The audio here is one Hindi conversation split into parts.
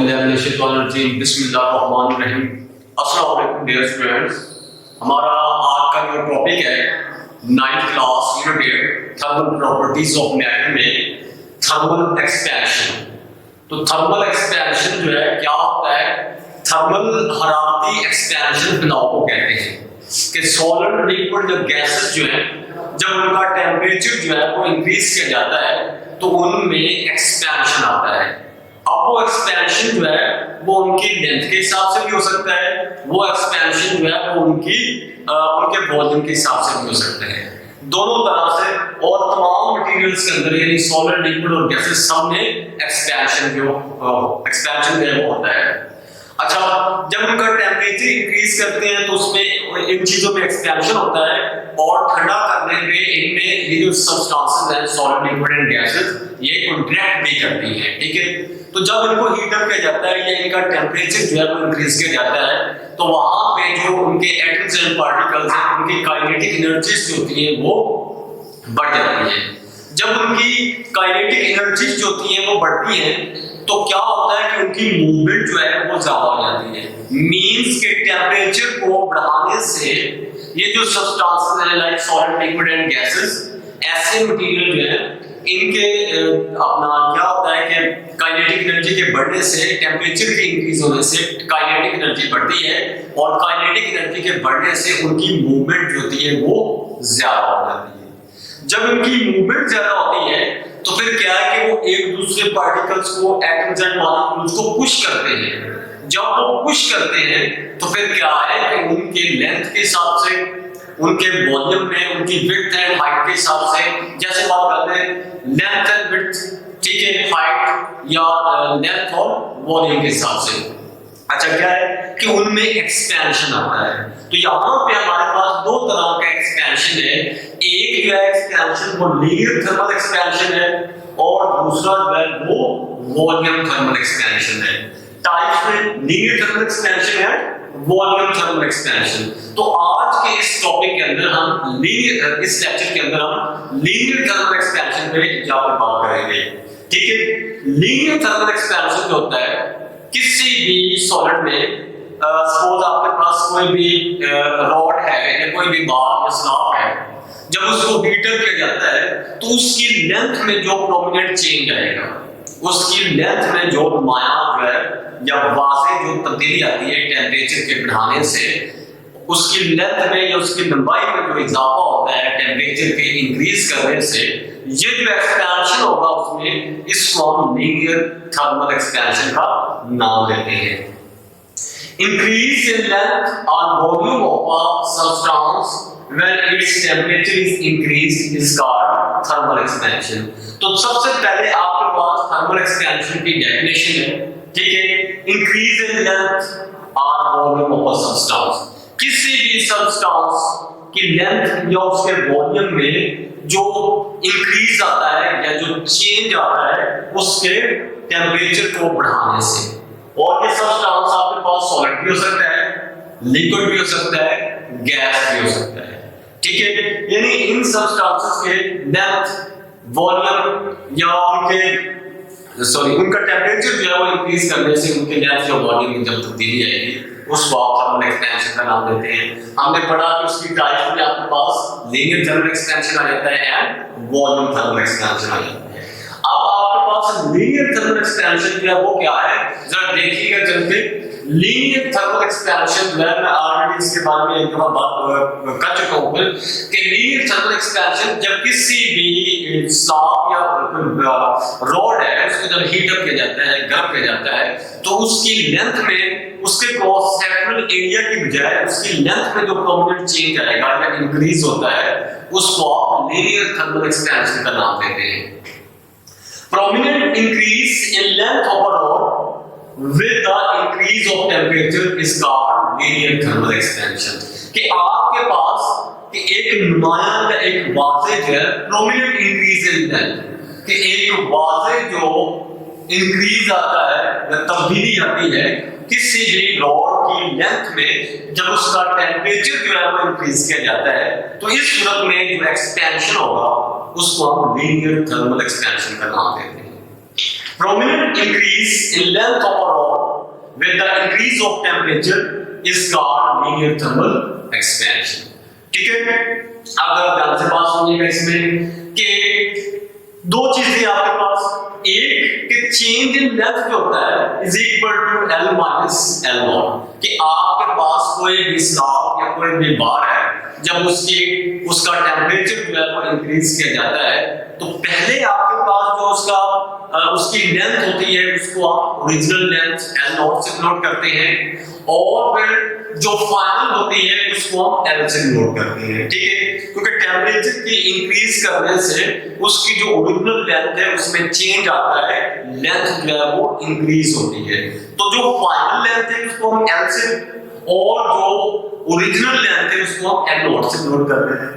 बिस्मिल्लाहिर्रहमानिर्रहीम। अस्सलाम वालेकुम डियर स्टूडेंट्स। हमारा आज का जो टॉपिक है 9th class unit thermal properties of matter में थर्मल एक्सपेंशन। तो थर्मल एक्सपेंशन जो है क्या होता है? थर्मल हरारती एक्सपेंशन फ्लो को कहते हैं कि सॉलिड लिक्विड जो गैसेस जो है जब उनका टेम्परेचर जो है वो इंक्रीज किया जाता है तो उनमें एक्सपेंशन आता है। अब वो एक्सपेंशन जो है वो उनकी लेंथ के हिसाब से भी हो सकता है, वो एक्सपेंशन जो है वो उनके वॉल्यूम के हिसाब से भी हो सकता है, दोनों तरह से। और तमाम मटेरियल्स के अंदर यानी सॉलिड लिक्विड और गैसेस सब में एक्सपेंशन जो है वो होता है। अच्छा, जब उनका टेम्परेचर इंक्रीज करते हैं तो उसमें इन चीजों में एक्सपेंशन होता है और ठंडा करने पे इनमें ये जो सब्सटेंसेस हैं सॉलिड लिक्विड एंड गैसेस ये कॉन्ट्रैक्ट भी करती हैं, ठीक है। तो जब इनको हीट अप किया जाता है या इनका टेम्परेचर जो है वो इंक्रीज किया जाता है तो वहां पे जो उनके एटम्स एंड पार्टिकल्स हैं उनकी काइनेटिक एनर्जीज जो होती हैं वो बढ़ जाती है। जब उनकी काइनेटिक एनर्जीज जो होती हैं वो बढ़ती हैं तो क्या होता है कि उनकी मूवमेंट जो है वो ज्यादा हो जाती है। मींस के टेम्परेचर को बढ़ाने से ये जो सब्सटेंसेस हैं like solid liquid and gases ऐसे मटेरियल जो है इनके अपना क्या होता है कि काइनेटिक एनर्जी के बढ़ने से टेम्परेचर के इंक्रीज होने से काइनेटिक एनर्जी बढ़ती है और काइनेटिक एनर्जी के बढ़ने से उनकी मूवमेंट जो होती है वो ज्यादा हो जाती है। जब उनकी मूवमेंट ज्यादा होती है तो फिर क्या है कि वो एक दूसरे पार्टिकल्स को एटम्स एंड मॉलिक्यूल्स को पुश करते हैं। जब वो पुश करते हैं तो फिर क्या है कि उनके लेंथ के हिसाब से उनके वॉल्यूम में उनकी विड्थ एंड हाइट के हिसाब से, जैसे बात करते हैं लेंथ एंड विड्थ, ठीक है, हाइट या लेंथ और वॉल्यूम के हिसाब से। अच्छा, क्या है कि उनमें एक्सपेंशन आता है। तो यहाँ पे हमारे पास दो तरह का एक्सपेंशन है। एक जो है एक्सपेंशन वो लीनियर थर्मल एक्सपेंशन है और दूसरा जो है वो वॉल्यूम थर्मल एक्सपेंशन है। टाइप्स में लीनियर थर्मल एक्सपेंशन है, वॉल्यूम थर्मल एक्सपेंशन। तो आज के इस टॉपिक के अंदर हम इस लेक्चर के अंदर हम लीनियर थर्मल एक्सपेंशन पे यहाँ पर बात करेंगे, ठीक है। लीनियर थर्मल एक्सपेंशन जो होता है किसी भी सॉलिड में सपोज आपके पास कोई भी रॉड है या कोई भी बार या स्लैब है, जब उसको हीट अप किया जाता है तो उसकी लेंथ में जो प्रोमिनेंट चेंज आएगा, उसकी लेंथ में जो नुमाया जो है या वाज़ेह जो तब्दीली आती है टेम्परेचर के बढ़ाने से, उसकी लेंथ में या उसकी लंबाई में जो इजाफा होता है टेम्परेचर के इंक्रीज करने से, ये जो एक्सपेंशन होगा उसमें इसको हम लीनियर थर्मल एक्सपेंशन का नाम देते हैं। इंक्रीज इन लेंथ और volume of a substance when its temperature is increased is called thermal expansion। तो सबसे पहले आपके पास थर्मल एक्सपेंशन की डेफिनेशन है, ठीक है। इंक्रीज इन लेंथ और वॉल्यूम ऑफ अ सब्सटेंस, किसी भी सब्सटेंस की लेंथ या उसके वॉल्यूम में जो इंक्रीज आता है या जो चेंज आता है उसके टेम्परेचर को बढ़ाने से। और ये सब्सटेंस आपके पास सॉलिड भी हो सकता है, लिक्विड भी हो सकता है, गैस भी हो सकता है, ठीक है। यानी इन सब्सटेंसेस के लेंथ, वॉल्यूम या उनका टेम्परेचर जो है वो इंक्रीज करने से उनके लेंथ या वॉल्यूम में जब तब्दीली आएगी उस वक्त थर्मल एक्सपेंशन का नाम देते हैं। हमने पढ़ा कि उसकी टाइप में आपके पास लीनियर थर्मल एक्सपेंशन आ जाता है एंड वॉल्यूम थर्मल एक्सपेंशन आ जाता है। अब आपके पास लीनियर थर्मल एक्सपेंशन जो है वो क्या है, जरा देखिएगा चल के। लीनियर थर्मल एक्सपेंशन जो है मैं ऑलरेडी इसके बारे में एक दफा बात कर चुका हूं कि लीनियर थर्मल एक्सपेंशन जब किसी भी स्लैब या रॉड है उसको जब हीट अप किया जाता है, गर्म किया जाता है, तो उसकी लेंथ में उसके क्रॉस सेक्शनल एरिया की बजाय उसकी लेंथ में जो प्रोमिनेंट चेंज आएगा या इंक्रीज होता है उसको आप लीनियर थर्मल एक्सपेंशन का नाम देते हैं। Prominent increase in length of a rod with the increase of temperature is called linear thermal expansion। कि आपके पास कि एक नुमाया या एक वाज़ेह जो है prominent increase in length, कि एक वाज़ेह जो इंक्रीज आता है या तब्दीली आती है किसी भी रॉड की लेंथ में जब उसका टेम्परेचर जो है वो इंक्रीज किया जाता है तो इस सूरत में जो एक्सपेंशन होगा उसको हम लीनियर थर्मल एक्सपेंशन का नाम देते हैं। Prominent increase in length of a rod with the increase of temperature is called linear thermal expansion. ठीक है, अगर ध्यान से बात सुनिएगा इसमें कि दो चीजें आपके पास, एक कि चेंज इन लेंथ जो होता है is equal to L minus L not, कि आपके पास कोई भी स्लॉट या कोई भी बार है, जब उसका टेम्परेचर जो है वो इंक्रीज किया जाता है तो पहले आपके पास जो उसकी लेंथ होती है उसको आप ओरिजिनल लेंथ L नॉट से नोट करते हैं और फिर जो फाइनल होती है उसको हम L से नोट करते हैं। ठीक है, क्योंकि टेम्परेचर की इंक्रीज करने से उसकी जो ओरिजिनल लेंथ है उसमें चेंज आता है, लेंथ जो है वो इंक्रीज होती है। तो जो फाइनल लेंथ है उसको हम L से और जो ओरिजिनल लेंथ है उसको हम L नॉट से नोट कर रहे हैं।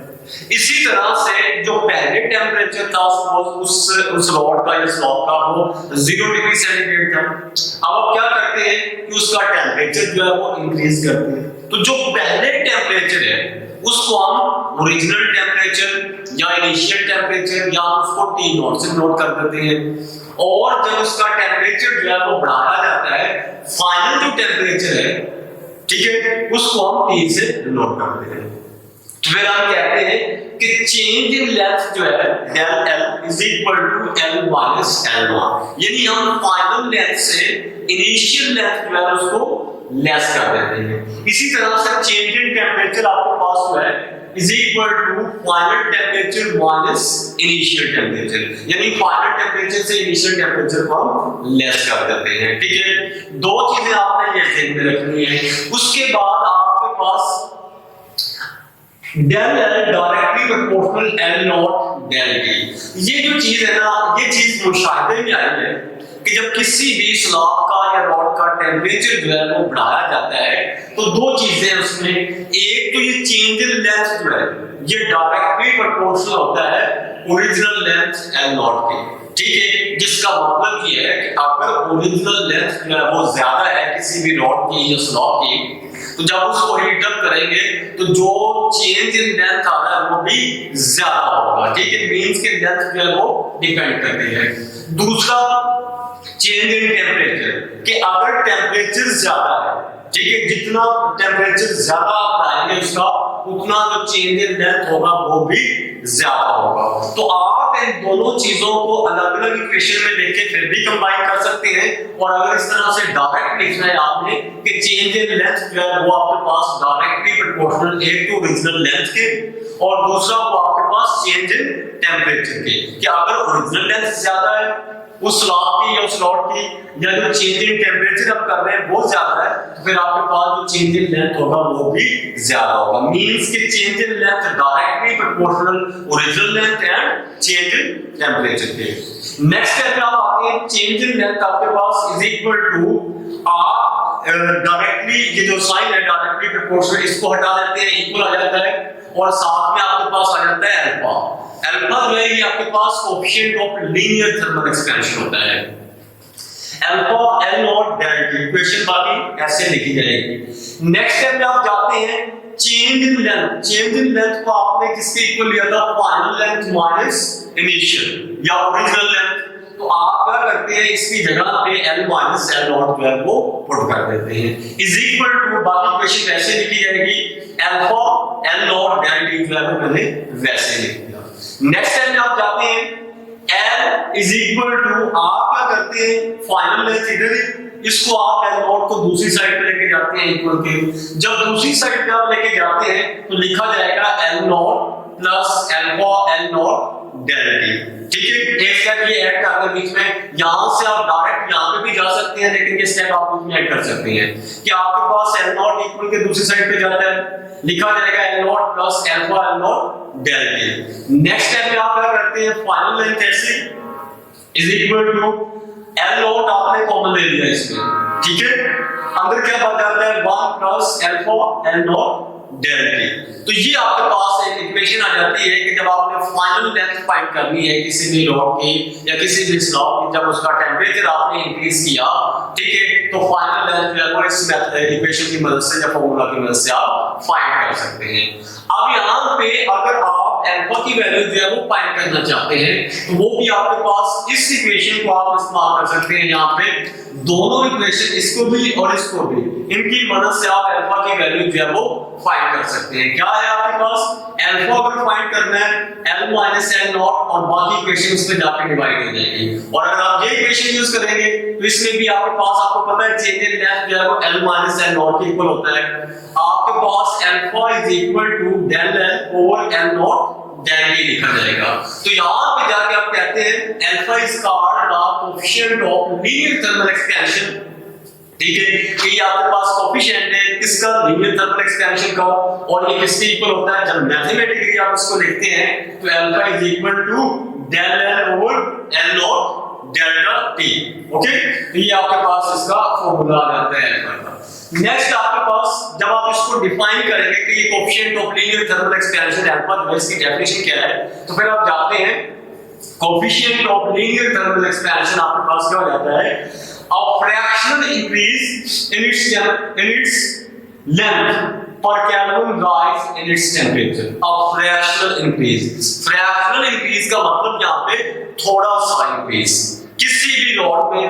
इसी तरह से जो पहले टेम्परेचर था उस रॉड का या स्लॉट का वो 0 डिग्री सेंटीग्रेड था। अब आप क्या करते हैं कि उसका टेम्परेचर जो है वो इंक्रीज करते हैं। तो जो पहले टेम्परेचर है उसको हम ओरिजिनल टेम्परेचर या इनिशियल टेम्परेचर या उसको T नॉट से नोट कर देते हैं और जब उसका टेम्परेचर जो है वो बढ़ाया जाता है, फाइनल जो टेम्परेचर है, ठीक है, उसको हम T से नोट करते हैं। फिर हम कहते हैं कि चेंज इन लेंथ जो है del L is equal to L minus L not, यानी हम फाइनल लेंथ से इनिशियल लेंथ जो है उसको लेस कर देते हैं। इसी तरह से चेंज इन टेम्परेचर आपके पास जो है is equal to final temperature minus initial temperature, यानी फाइनल टेम्परेचर से इनिशियल टेम्परेचर को हम लेस कर देते हैं। ठीक है, दो चीजें आपने ये ध्यान में रखनी है। उसके बाद आपके पास del L directly proportional L not del T, ये जो चीज है ना, ये चीज मुशाहिदे में आई है कि जब किसी भी स्लॉट का या रॉड का टेम्परेचर जो है वो बढ़ाया जाता है तो दो चीजें उसमें, एक तो ये चेंज इन लेंथ जो है ये डायरेक्टली प्रोपोर्शनल होता है ओरिजिनल लेंथ L नॉट के। ठीक है, जिसका मतलब ये है कि अगर ओरिजिनल लेंथ जो है वो ज्यादा है किसी भी रॉड की या स्लॉट की, तो जब उसको हीट अप करेंगे तो जो चेंज इन लेंथ आ रहा है वो भी ज्यादा होगा। ठीक है, मींस के लेंथ जो है वो डिपेंड करती है। दूसरा चेंज इन टेम्परेचर, कि अगर टेम्परेचर ज्यादा है, ठीक है, जितना टेम्परेचर ज्यादा बढ़ाएंगे उसका उतना जो चेंज इन लेंथ होगा वो भी ज्यादा होगा। तो आप इन दोनों चीजों को अलग अलग इक्वेशन में लेके फिर भी कंबाइन कर सकते हैं, और अगर इस तरह से डायरेक्ट लिखना है आपने कि चेंज इन लेंथ जो है वो आपके पास डायरेक्टली प्रोपोर्शनल एक तो ओरिजिनल लेंथ के और दूसरा वो आपके पास चेंज इन टेम्परेचर के, कि अगर ओरिजिनल लेंथ ज्यादा है उस स्लॉट की या उस रॉड की, या जो चेंज इन टेम्परेचर आप कर रहे हैं वो ज्यादा है, तो फिर आपके पास जो चेंज इन लेंथ होगा वो भी ज्यादा होगा। मींस कि change in length directly proportional original length and change in temperature के। नेक्स्ट स्टेप में आप आते हैं, चेंज इन लेंथ आपके पास इज इक्वल टू आप डायरेक्टली ये जो साइन है डायरेक्टली प्रोपोर्शनल, इसको हटा देते हैं, इक्वल आ जाता है और साथ में आपके पास आ जाता है अल्फा। अल्फा जो है ये आपके पास coefficient of linear thermal expansion होता है। Alpha L not del T, equation बाकी ऐसे लिखी जाएगी। नेक्स्ट स्टेप में आप जाते हैं change in length. Change in length को आपने किसके इक्वल लिया था, फाइनल लेंथ माइनस इनिशियल या ओरिजिनल लेंथ। तो आप क्या करते हैं, इसकी जगह पे L माइनस L नॉट जो है वो पुट कर देते हैं, इज इक्वल टू बाकी इक्वेशन ऐसे लिखी जाएगी, alpha L not del T जो है वो मैंने वैसे लिख दिया। नेक्स्ट स्टेप में आप जाते हैं L इज इक्वल टू, आप क्या करते हैं फाइनल लेंथ इधर, इसको आप L नॉट को दूसरी साइड पे लेके जाते हैं इक्वल के। जब दूसरी साइड पे आप लेके जाते हैं तो लिखा जाएगा L not plus alpha L not del T। ठीक है, एक स्टेप ये ऐड कर दें बीच में, यहां से आप डायरेक्ट यहां पे भी जा सकते हैं, लेकिन ये स्टेप आप बीच में ऐड कर सकते हैं कि आपके पास L नॉट इक्वल के दूसरी साइड पे जाता है, लिखा जाएगा L not plus alpha L not del T। Next step में आप क्या करते हैं, फाइनल लेंथ ऐसे is equal to L not आपने कॉमन ले लिया इसमें, ठीक है, अंदर क्या बच जाता है 1 plus alpha L not del T। तो ये आपके पास एक इक्वेशन आ जाती है कि जब आपने फाइनल लेंथ फाइंड करनी है किसी भी रॉड की या किसी भी स्लॉट की, जब उसका टेम्परेचर आपने इंक्रीज किया, ठीक है, तो फाइनल लेंथ जो है इस इक्वेशन की मदद से या फॉर्मूला की मदद से आप फाइंड कर सकते हैं। अब यहाँ पे अगर आप अल्फा की वैल्यू जो है वो फाइंड करना चाहते हैं तो वो भी आपके पास इस इक्वेशन को आप इस्तेमाल कर सकते हैं। यहाँ पे दोनों इक्वेशन, इसको भी और इसको भी, इनकी मदद से आप अल्फा की वैल्यू जो है वो फाइंड कर सकते हैं। क्या है आपके पास, अल्फा अगर फाइंड करना है L माइनस L नॉट और बाकी इक्वेशंस पे जाके डिवाइड हो जाएगी। और अगर आप ये इक्वेशन यूज करेंगे तो इसमें भी आपके पास, आपको पता है चेंज इन लेंथ जो है वो L माइनस L नॉट के इक्वल होता है। आपके पास alpha is equal to del L over L not del T लिखा जाएगा। तो यहाँ पे जाके आप कहते हैं alpha is called the coefficient of linear thermal expansion. ठीक है, कि ये आपके पास कोएफिशिएंट है इसका, लीनियर थर्मल एक्सपेंशन का, और ये किसके इक्वल होता है। जब मैथमेटिकली आप इसको लिखते हैं तो alpha is equal to del L over L not delta T। Okay, तो ये आपके पास इसका फॉर्मूला आ जाता है अल्फा का। नेक्स्ट आपके पास जब आप इसको डिफाइन करेंगे कि ये coefficient of linear thermal expansion alpha, जो इसकी डेफिनेशन क्या है, तो फिर आप जाते हैं coefficient of linear thermal expansion आपके पास क्या हो जाता है, a fractional increase in its length per Kelvin rise in its temperature। a fractional increase का मतलब यहाँ पे थोड़ा सा increase, किसी भी रॉड में,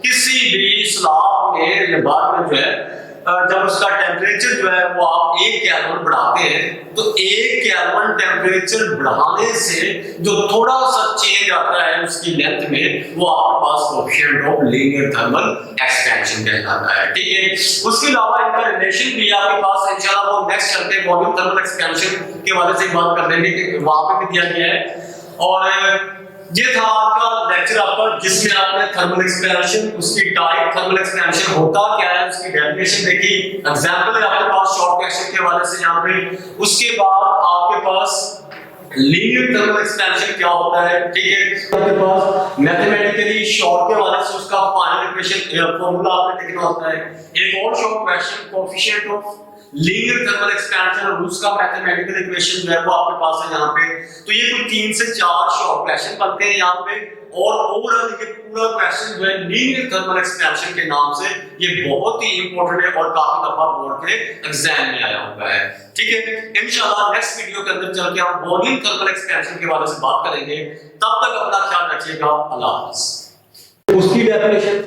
किसी भी स्लैब में या बार में जो है जब उसका टेम्परेचर जो है वो आप 1 केल्विन बढ़ाते हैं तो 1 केल्विन टेम्परेचर बढ़ाने से जो थोड़ा सा चेंज आता है उसकी लेंथ में, वो आपके पास coefficient of linear thermal expansion कहलाता है। ठीक है, उसके अलावा इनका रिलेशन भी आपके पास इंशाल्लाह वो नेक्स्ट चलते हैं वॉल्यूम थर्मल एक्सपेंशन के बारे से बात कर लेंगे कि वहां पे भी दिया गया है। और ये था आज का लेक्चर आपका, जिसमें आपने थर्मल एक्सपेंशन, उसकी टाइप, थर्मल एक्सपेंशन होता क्या है, उसकी डेफिनेशन देखी, एग्जांपल है आपके पास शॉर्ट क्वेश्चन के हवाले से यहाँ पे। उसके बाद आपके पास लीनियर थर्मल एक्सपेंशन क्या होता है। ठीक है, आपके पास मैथमेटिकली शॉर्ट के हवाले से उसका फाइनल इक्वेशन फॉर्मूला आपने लिखना होता है। एक और short question coefficient of linear thermal expansion और उसका मैथमेटिकल इक्वेशन जो है वो आपके पास है यहाँ पे। तो ये कुछ 3 से 4 शॉर्ट क्वेश्चन बनते हैं यहाँ पे, और ओवरऑल ये पूरा क्वेश्चन जो है लीनियर थर्मल एक्सपेंशन के नाम से, ये बहुत ही इंपॉर्टेंट है और काफी दफा बोर्ड के एग्जाम में आया हुआ है। ठीक है, इंशाल्लाह नेक्स्ट वीडियो के अंदर चल के हम वॉल्यूम थर्मल एक्सपेंशन के बारे में बात करेंगे। तब तक अपना ख्याल रखिएगा, अल्लाह हाफिज़। उसकी डेफिनेशन